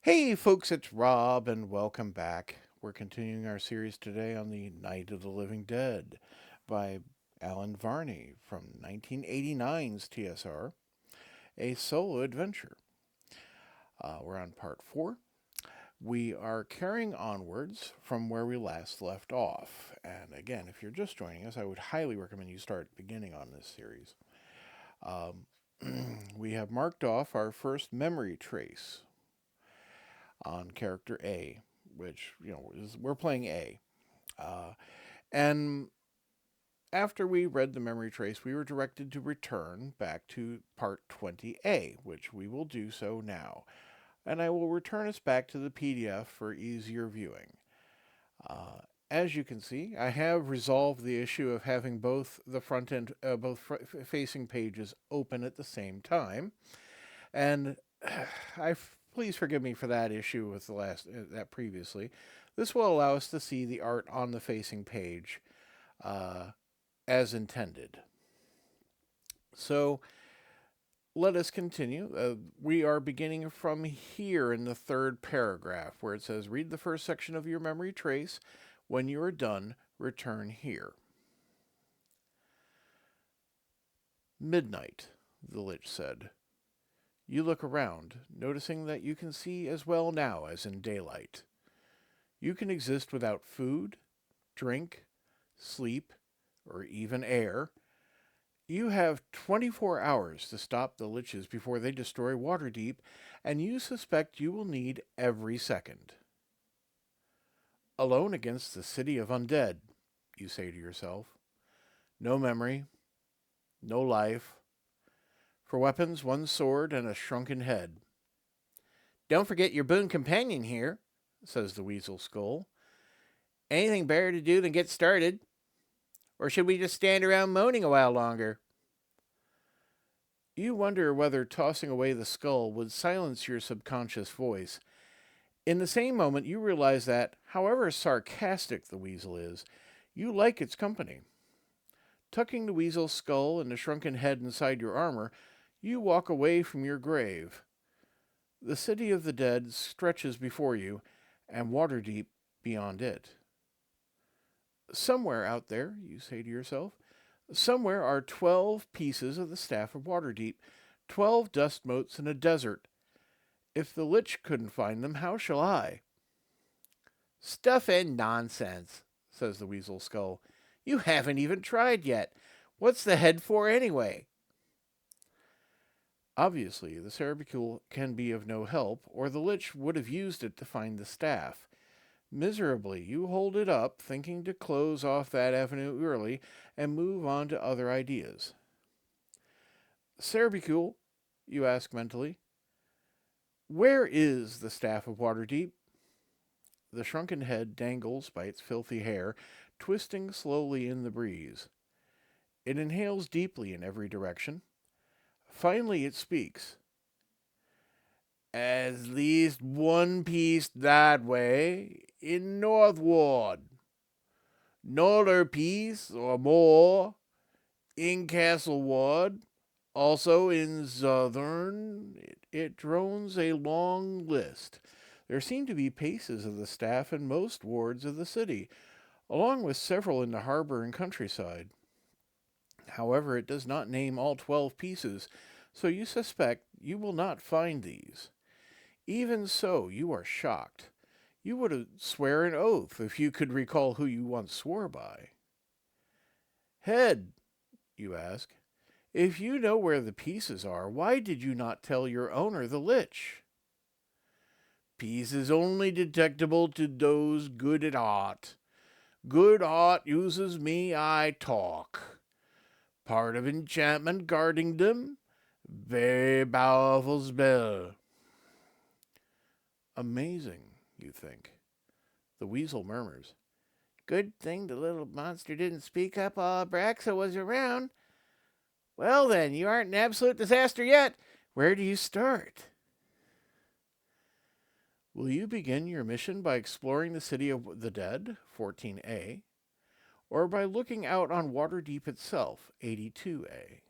Hey folks, it's Rob and welcome back. We're continuing our series today on the Night of the Living Dead by Alan Varney from 1989's TSR, a solo adventure. We're on part 4. We are carrying onwards from where we last left off. And again, if you're just joining us, I would highly recommend you start beginning on this series. Um, we have marked off our first memory trace on character A, which, we're playing A. Uh, and after we read the memory trace, we were directed to return back to part 20A, which we will do so now. And I will return us back to the PDF for easier viewing. Uh, as you can see, I have resolved the issue of having both the front end, facing pages open at the same time. And please forgive me for that issue with that previously. This will allow us to see the art on the facing page uh, as intended. So let us continue. We are beginning from here in the third paragraph where it says, read the first section of your memory trace. When you are done, return here. Midnight, the Lich said. You look around, noticing that you can see as well now as in daylight. You can exist without food, drink, sleep, or even air. You have 24 hours to stop the liches before they destroy Waterdeep, and you suspect you will need every second. Alone against the city of undead, you say to yourself. No memory, no life. For weapons, one sword and a shrunken head. Don't forget your boon companion here, says the Weasel Skull. Anything better to do than get started? Or should we just stand around moaning a while longer? You wonder whether tossing away the skull would silence your subconscious voice. In the same moment, you realize that, however sarcastic the weasel is, you like its company. Tucking the weasel's skull and the shrunken head inside your armor, you walk away from your grave. The city of the dead stretches before you, and Waterdeep beyond it. Somewhere out there, you say to yourself, somewhere are 12 pieces of the staff of Waterdeep, 12 dust motes in a desert. If the Lich couldn't find them, how shall I? Stuff and nonsense, says the Weasel Skull. You haven't even tried yet. What's the head for anyway? Obviously, the Cerebicule can be of no help, or the Lich would have used it to find the staff. Miserably, you hold it up, thinking to close off that avenue early and move on to other ideas. Cerebicule, you ask mentally, where is the staff of Waterdeep? The shrunken head dangles by its filthy hair, twisting slowly in the breeze. It inhales deeply in every direction. Finally, it speaks. At least one piece that way, in Northward. Another piece or more in Castlewood. Also in Southern. It drones a long list. There seem to be paces of the staff in most wards of the city, along with several in the harbor and countryside. However, it does not name all 12 pieces, so you suspect you will not find these. Even so, you are shocked. You would swear an oath if you could recall who you once swore by. Head, you ask, if you know where the pieces are, why did you not tell your owner, the Lich? Pieces only detectable to those good at art. Good art uses me, I talk. Part of enchantment guarding them. Very powerful spell. Amazing, you think. The weasel murmurs. Good thing the little monster didn't speak up while Abraxa was around. Well then, you aren't an absolute disaster yet. Where do you start? Will you begin your mission by exploring the city of the dead, 14A, or by looking out on Waterdeep itself, 82A?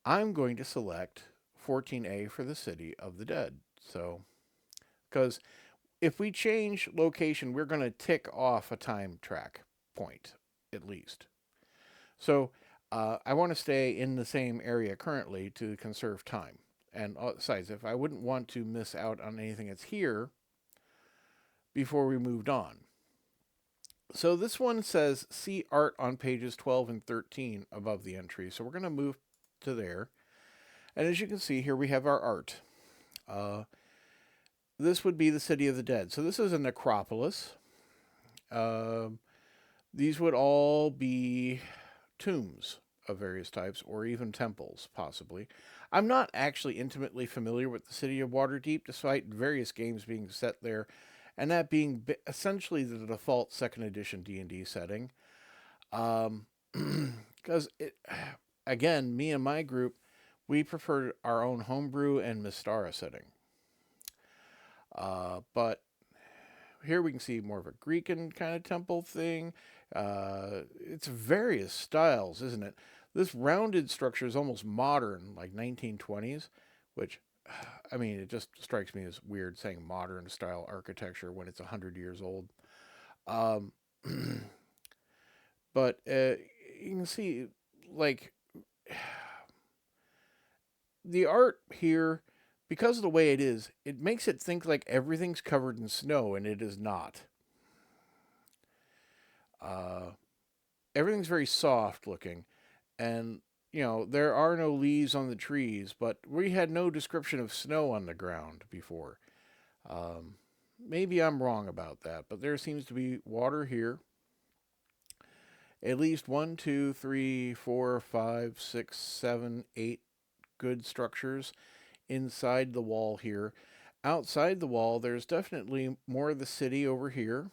I'm going to select 14A for the city of the dead, so Because if we change location, we're going to tick off a time track point, at least. So I want to stay in the same area currently to conserve time. And besides, if I wouldn't want to miss out on anything that's here before we moved on. So this one says see art on pages 12 and 13 above the entry. So we're going to move to there. And as you can see here, we have our art. Uh, this would be the City of the Dead. So this is a necropolis. Uh, these would all be tombs of various types, or even temples, possibly. I'm not actually intimately familiar with the city of Waterdeep, despite various games being set there, and that being essentially the default second edition D&D setting. Because again, me and my group, we prefer our own homebrew and Mystara setting. But here we can see more of a Greek kind of temple thing. It's various styles, isn't it? This rounded structure is almost modern, like 1920s, which, I mean, it just strikes me as weird saying modern style architecture when it's 100 years old. Um, but you can see, like, the art here, because of the way it is, it makes it think like everything's covered in snow, and it is not. Uh, Everything's very soft looking, and there are no leaves on the trees, but we had no description of snow on the ground before. Um, Maybe I'm wrong about that, but there seems to be water here. At least one, two, three, four, five, six, seven, eight good structures inside the wall here. Outside the wall, there's definitely more of the city over here,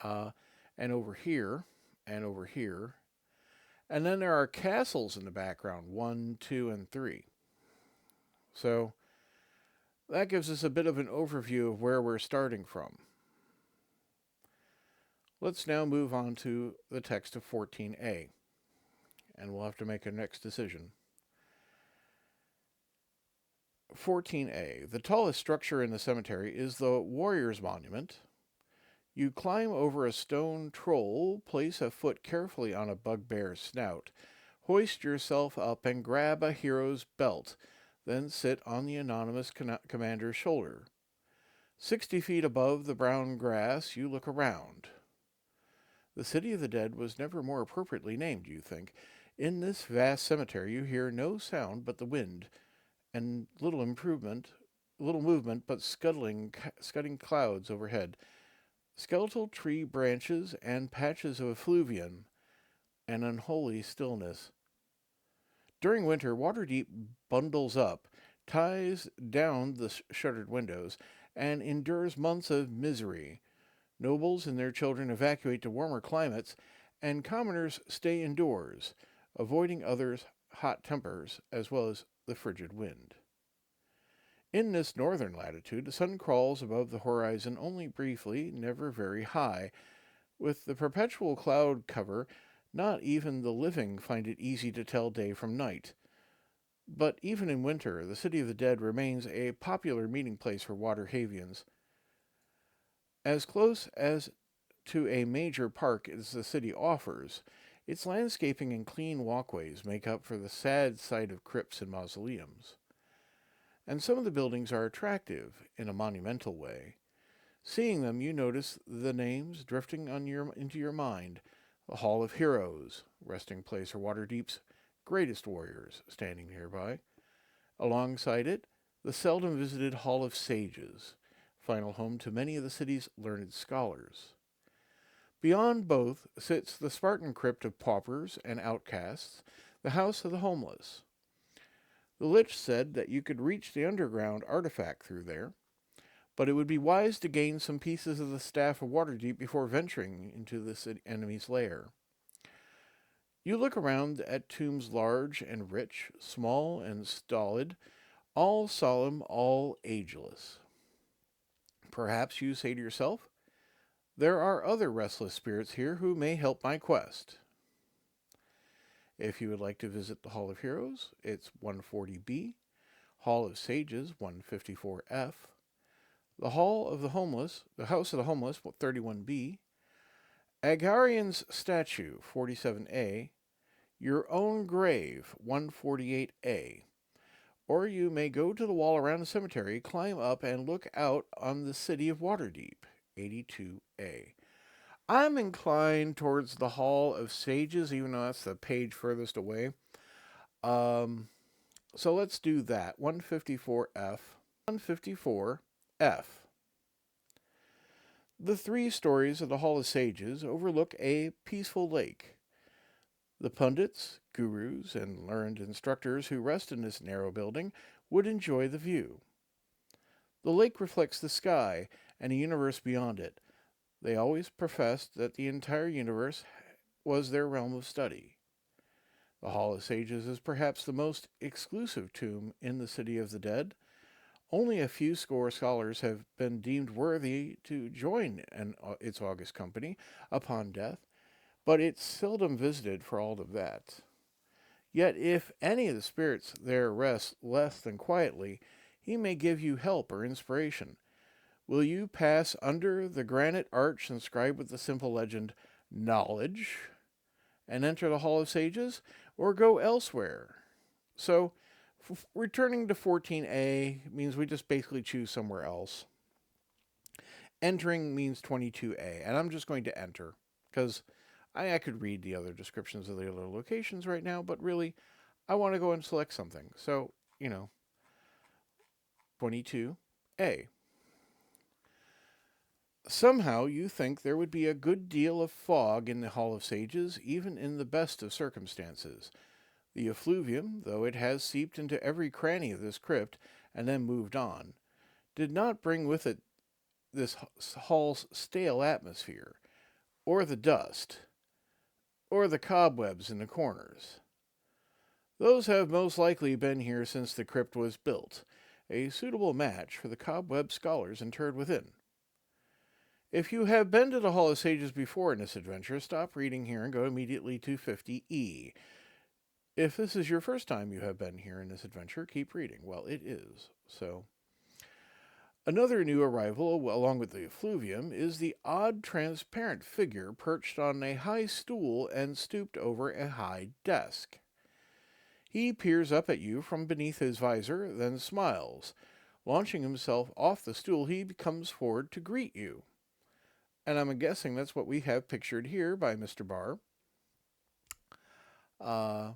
uh, and over here, and over here. And then there are castles in the background, one, two, and three. So that gives us a bit of an overview of where we're starting from. Let's now move on to the text of 14a, and we'll have to make a next decision. 14a. The tallest structure in the cemetery is the Warrior's Monument. You climb over a stone troll, place a foot carefully on a bugbear's snout, hoist yourself up and grab a hero's belt, then sit on the anonymous commander's shoulder. 60 feet above the brown grass, you look around. The City of the Dead was never more appropriately named, you think. In this vast cemetery, you hear no sound but the wind, and little movement but scudding clouds overhead, skeletal tree branches and patches of effluvium, an unholy stillness. During winter, Waterdeep bundles up, ties down the shuttered windows, and endures months of misery. Nobles and their children evacuate to warmer climates, and commoners stay indoors, avoiding others' hot tempers as well as the frigid wind. In this northern latitude, the sun crawls above the horizon only briefly, never very high. With the perpetual cloud cover, not even the living find it easy to tell day from night. But even in winter, the City of the Dead remains a popular meeting place for Waterhavians. As close as to a major park as the city offers, its landscaping and clean walkways make up for the sad sight of crypts and mausoleums. And some of the buildings are attractive in a monumental way. Seeing them, you notice the names drifting into your mind. The Hall of Heroes, resting place for Waterdeep's greatest warriors, standing nearby. Alongside it, the seldom visited Hall of Sages, final home to many of the city's learned scholars. Beyond both sits the Spartan crypt of paupers and outcasts, the house of the homeless. The Lich said that you could reach the underground artifact through there, but it would be wise to gain some pieces of the staff of Waterdeep before venturing into this enemy's lair. You look around at tombs large and rich, small and stolid, all solemn, all ageless. Perhaps you say to yourself, there are other restless spirits here who may help my quest. If you would like to visit the Hall of Heroes, it's 140B, Hall of Sages 154F, The Hall of the Homeless, the House of the Homeless, 31B. Agarian's Statue, 47A. Your Own Grave, 148A. Or you may go to the wall around the cemetery, climb up, and look out on the city of Waterdeep, 82A. I'm inclined towards the Hall of Sages, even though that's the page furthest away. So let's do that. 154F. 154F. The 3 stories of the Hall of Sages overlook a peaceful lake. The pundits, gurus, and learned instructors who rest in this narrow building would enjoy the view. The lake reflects the sky and a universe beyond it. They always professed that the entire universe was their realm of study. The Hall of Sages is perhaps the most exclusive tomb in the City of the Dead. Only a few score scholars have been deemed worthy to join its august company upon death, but it's seldom visited for all of that. Yet if any of the spirits there rest less than quietly, he may give you help or inspiration. Will you pass under the granite arch inscribed with the simple legend, Knowledge, and enter the Hall of Sages, or go elsewhere? So, returning to 14A means we just basically choose somewhere else. Entering means 22A, and I'm just going to enter, because I could read the other descriptions of the other locations right now, but really, I want to go and select something. So, 22A. Somehow you think there would be a good deal of fog in the Hall of Sages, even in the best of circumstances. The effluvium, though it has seeped into every cranny of this crypt and then moved on, did not bring with it this hall's stale atmosphere, or the dust, or the cobwebs in the corners. Those have most likely been here since the crypt was built, a suitable match for the cobweb scholars interred within. If you have been to the Hall of Sages before in this adventure, stop reading here and go immediately to 50E. If this is your first time you have been here in this adventure, keep reading. Well, it is. So, another new arrival, along with the effluvium, is the odd transparent figure perched on a high stool and stooped over a high desk. He peers up at you from beneath his visor, then smiles. Launching himself off the stool, he comes forward to greet you. And I'm guessing that's what we have pictured here by Mr. Barr. A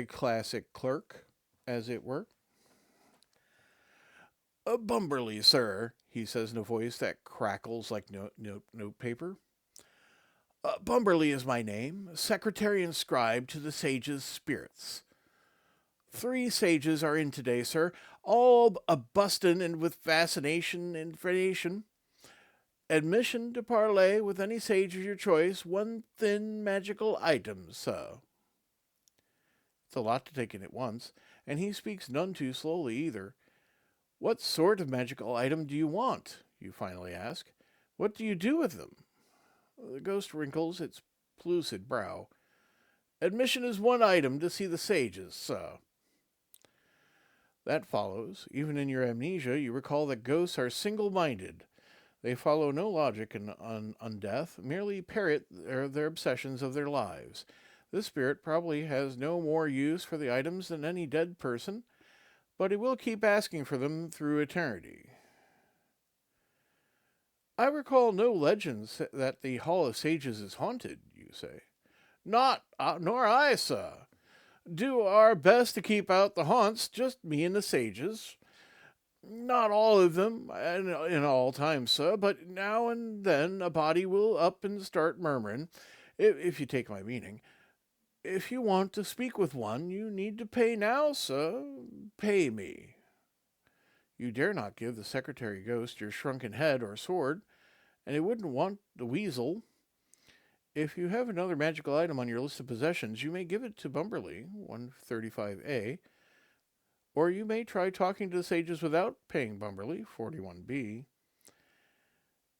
classic clerk, as it were. Bumberly, sir, he says in a voice that crackles like notepaper. Bumberly is my name, secretary and scribe to the sages' spirits. 3 sages are in today, sir, all a-bustin' and with fascination and frenation. Admission to parley with any sage of your choice, 1 thin magical item, sir. It's a lot to take in at once, and he speaks none too slowly either. What sort of magical item do you want? You finally ask. What do you do with them? The ghost wrinkles its pellucid brow. Admission is 1 item to see the sages, sir. That follows. Even in your amnesia, you recall that ghosts are single-minded. They follow no logic on death, merely parrot their obsessions of their lives. This spirit probably has no more use for the items than any dead person, but he will keep asking for them through eternity. I recall no legends that the Hall of Sages is haunted, you say. Nor I, sir. Do our best to keep out the haunts, just me and the sages. Not all of them in all time, sir, but now and then a body will up and start murmuring, if you take my meaning. If you want to speak with one, you need to pay now, sir. Pay me. You dare not give the secretary ghost your shrunken head or sword, and he wouldn't want the weasel. If you have another magical item on your list of possessions, you may give it to Bumberly, 135A, or you may try talking to the sages without paying Bumberly, 41B.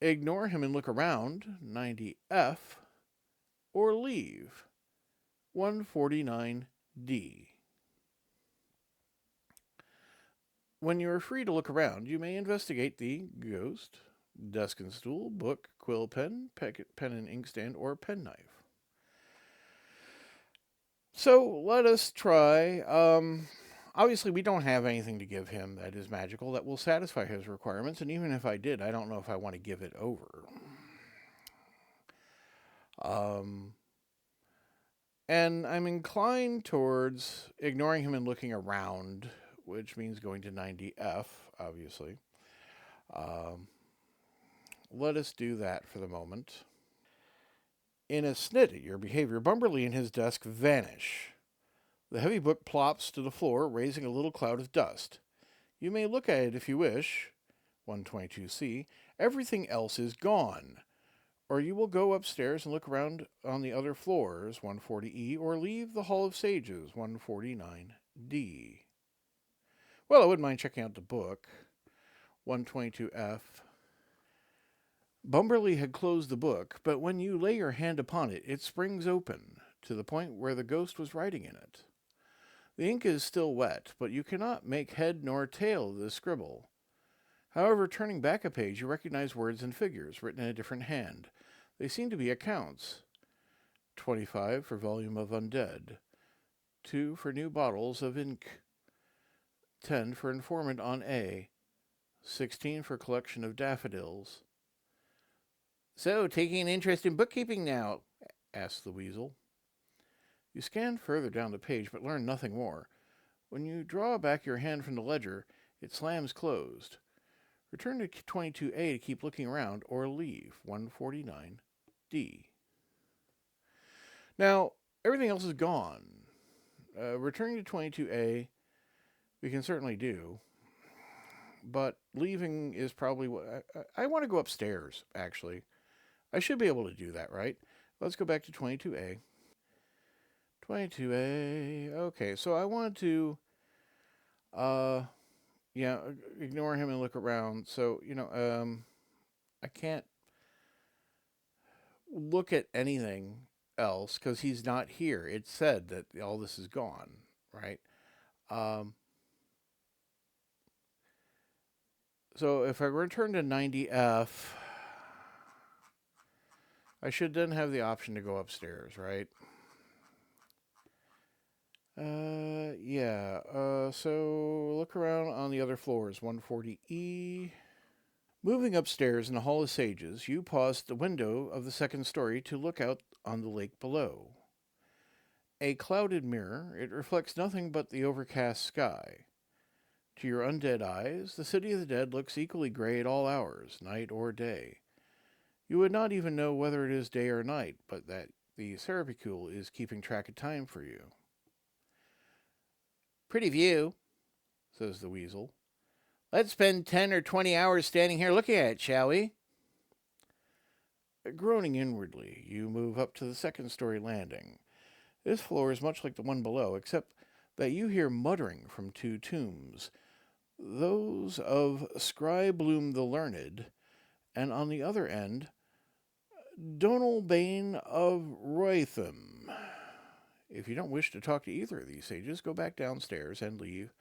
Ignore him and look around, 90F, or leave, 149D. When you are free to look around, you may investigate the ghost, desk and stool, book, quill pen, pen and inkstand, or penknife. So let us try. Obviously, we don't have anything to give him that is magical that will satisfy his requirements, and even if I did, I don't know if I want to give it over. Um, and I'm inclined towards ignoring him and looking around, which means going to 90F, obviously. Um, let us do that for the moment. In a snit at your behavior, Bumberly and his desk vanish. The heavy book plops to the floor, raising a little cloud of dust. You may look at it if you wish. 122C. Everything else is gone. Or you will go upstairs and look around on the other floors, 140E, or leave the Hall of Sages, 149D. Well, I wouldn't mind checking out the book, 122F. Bumberly had closed the book, but when you lay your hand upon it, it springs open to the point where the ghost was writing in it. The ink is still wet, but you cannot make head nor tail of the scribble. However, turning back a page, you recognize words and figures written in a different hand. They seem to be accounts. 25 for volume of undead. 2 for new bottles of ink. 10 for informant on A. 16 for collection of daffodils. So, taking an interest in bookkeeping now? Asked the weasel. You scan further down the page, but learn nothing more. When you draw back your hand from the ledger, it slams closed. Return to 22A to keep looking around, or leave 149D. Now, everything else is gone. Returning to 22A, we can certainly do. But leaving is probably what... I want to go upstairs, actually. I should be able to do that, right? Let's go back to 22A. 22A. Okay, so I want to... ignore him and look around. So, I can't look at anything else because he's not here. It said that all this is gone, right? So if I return to 90F, I should then have the option to go upstairs, right? So look around on the other floors, 140E. Moving upstairs in the Hall of Sages, you pause at the window of the second story to look out on the lake below. A clouded mirror, it reflects nothing but the overcast sky. To your undead eyes, the city of the dead looks equally gray at all hours, night or day. You would not even know whether it is day or night, but that the Serapicule is keeping track of time for you. Pretty view, says the weasel. Let's spend 10 or 20 hours standing here looking at it, shall we? Groaning inwardly, you move up to the second-story landing. This floor is much like the one below, except that you hear muttering from two tombs, those of Scribloom the Learned, and on the other end, Donalbane of Roytham. If you don't wish to talk to either of these sages, go back downstairs and leave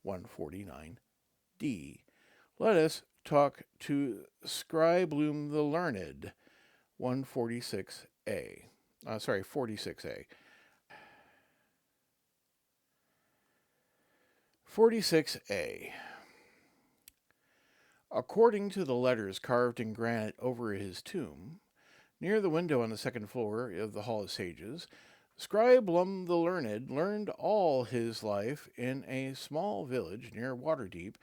149D. Let us talk to Scribloom the Learned, 146A. 46A. 46A. According to the letters carved in granite over his tomb, near the window on the second floor of the Hall of Sages, Scribloom the Learned learned all his life in a small village near Waterdeep,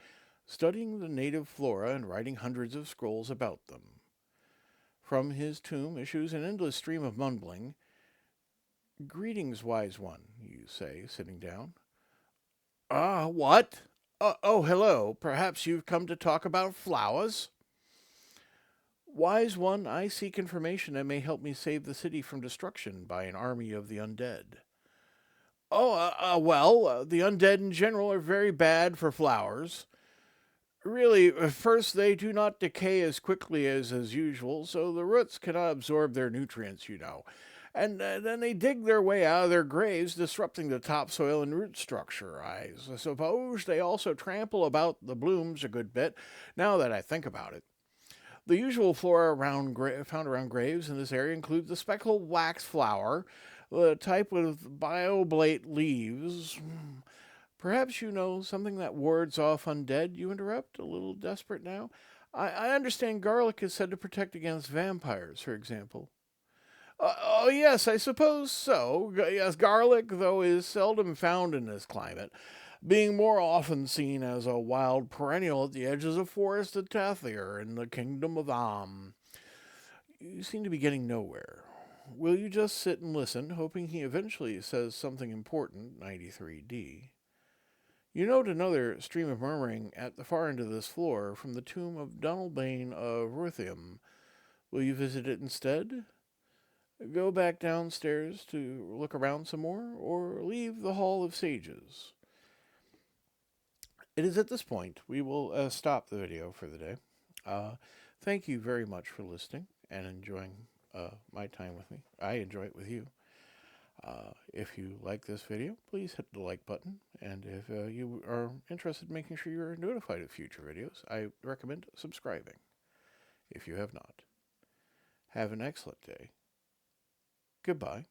studying the native flora and writing hundreds of scrolls about them. From his tomb issues an endless stream of mumbling. Greetings, wise one, you say, sitting down. What? Hello. Perhaps you've come to talk about flowers? Wise one, I seek information that may help me save the city from destruction by an army of the undead. The undead in general are very bad for flowers. Really, first, they do not decay as quickly as usual, so the roots cannot absorb their nutrients, you know. And then they dig their way out of their graves, disrupting the topsoil and root structure. I suppose they also trample about the blooms a good bit, now that I think about it. The usual flora found around graves in this area include the speckled wax flower, the type with bioblate leaves. Perhaps you know something that wards off undead, you interrupt, a little desperate now. I understand garlic is said to protect against vampires, for example. Oh, yes, I suppose so. Yes, garlic, though, is seldom found in this climate, being more often seen as a wild perennial at the edges of forested Tathier in the kingdom of Am. You seem to be getting nowhere. Will you just sit and listen, hoping he eventually says something important, 93D? You note another stream of murmuring at the far end of this floor from the tomb of Donalbain of Ruthium. Will you visit it instead? Go back downstairs to look around some more, or leave the Hall of Sages? It is at this point we will stop the video for the day. Uh, Thank you very much for listening and enjoying my time with me. I enjoy it with you. If you like this video, please hit the like button. And if you are interested in making sure you're notified of future videos, I recommend subscribing if you have not. Have an excellent day. Goodbye.